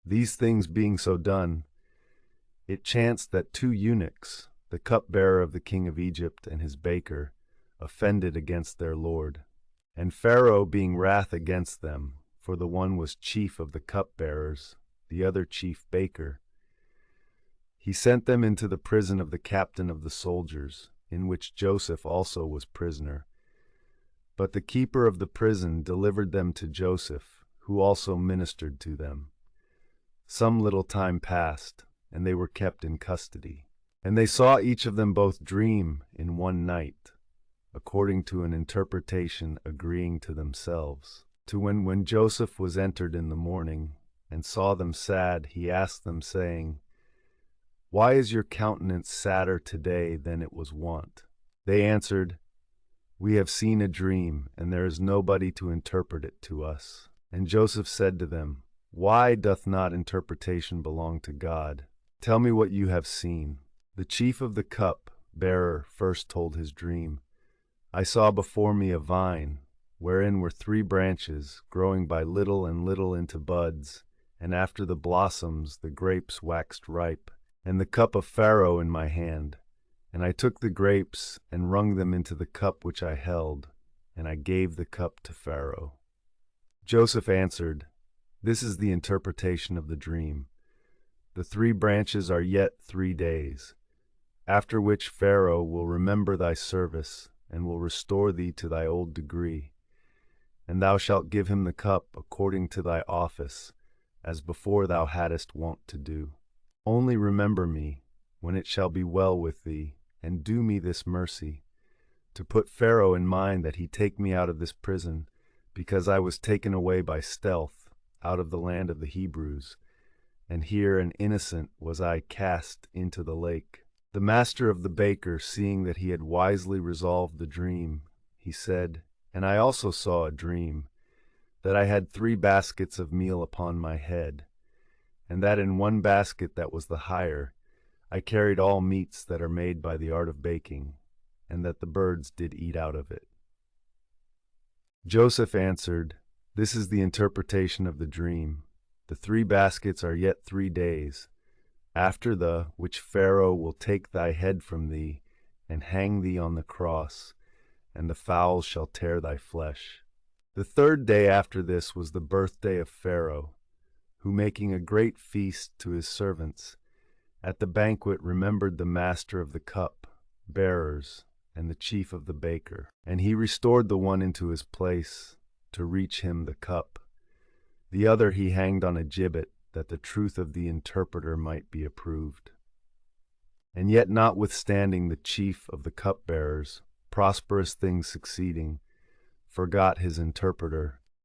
These things being so done, it chanced that two eunuchs, the cupbearer of the king of Egypt and his baker, offended against their lord. And Pharaoh, being wrath against them, for the one was chief of the cupbearers, the other chief baker, he sent them into the prison of the captain of the soldiers, in which Joseph also was prisoner. But the keeper of the prison delivered them to Joseph, who also ministered to them. Some little time passed, and they were kept in custody. And they saw each of them both dream in one night, according to an interpretation agreeing to themselves. When Joseph was entered in the morning, and saw them sad, he asked them, saying, Why is your countenance sadder today than it was wont? They answered, We have seen a dream, and there is nobody to interpret it to us. And Joseph said to them, Why doth not interpretation belong to God? Tell me what you have seen. The chief of the cup-bearer first told his dream. I saw before me a vine, wherein were 3 branches, growing by little and little into buds, and after the blossoms the grapes waxed ripe, and the cup of Pharaoh in my hand. And I took the grapes, and wrung them into the cup which I held, and I gave the cup to Pharaoh. Joseph answered, This is the interpretation of the dream. The 3 branches are yet 3 days, after which Pharaoh will remember thy service, and will restore thee to thy old degree. And thou shalt give him the cup according to thy office, as before thou hadst wont to do. Only remember me, when it shall be well with thee, and do me this mercy, to put Pharaoh in mind that he take me out of this prison, because I was taken away by stealth out of the land of the Hebrews, and here an innocent was I cast into the lake. The master of the baker, seeing that he had wisely resolved the dream, he said, And I also saw a dream, that I had 3 baskets of meal upon my head, and that in one basket that was the higher, I carried all meats that are made by the art of baking, and that the birds did eat out of it. Joseph answered, This is the interpretation of the dream. The 3 baskets are yet 3 days, after the which Pharaoh will take thy head from thee, and hang thee on the cross, and the fowls shall tear thy flesh. The 3rd day after this was the birthday of Pharaoh, who, making a great feast to his servants, at the banquet remembered the master of the cup-bearers and the chief of the baker. And he restored the one into his place, to reach him the cup. The other he hanged on a gibbet, that the truth of the interpreter might be approved. And yet notwithstanding the chief of the cupbearers, prosperous things succeeding, forgot his interpreter,